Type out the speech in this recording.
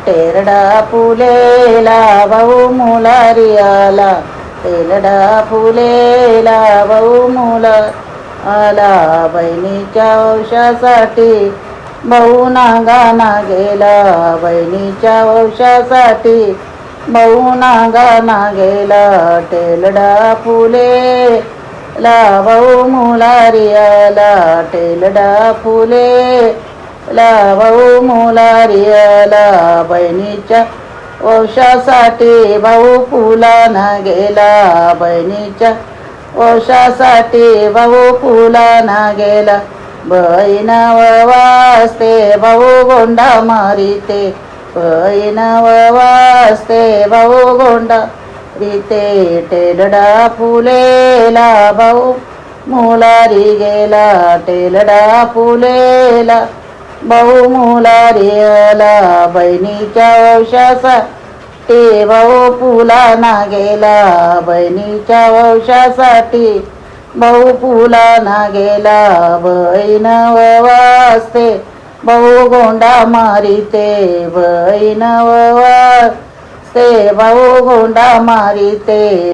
टेरडा फुलेला भाऊ मुलारी आला, टेरडा फुलेला भाऊ मुला आला. बहिणीच्या वंशासाठी भाऊ नागाना गेला, बहिणीच्या वंशासाठी भाऊ नागाना गेला. टेलडा फुले ला भाऊ मुलारी आला, टेलडा फुले ला भाऊ मुलारी आला. बहिणीच्या वंशासाठी भाऊ फुलाना गेला, बहिणीच्या वंशासाठी भाऊ फुलाना गेला. बहीण वाजते भाऊ गोंडा मारिते, बहीण वाजते भाऊ गोंडा रीते. टेलडा फुलेला भाऊ मुलारी गेला, टेलडा फुलेला भाऊ मुलारी आला. बहिणीच्या वंशासाठी भाऊ फुलाना गेला, बहिणीच्या वंशासाठी भाऊ फुलाना गेला. बहीण वाजते भाऊ गोंडा मारिते, बहीण वाजते भाऊ गोंडा मारिते.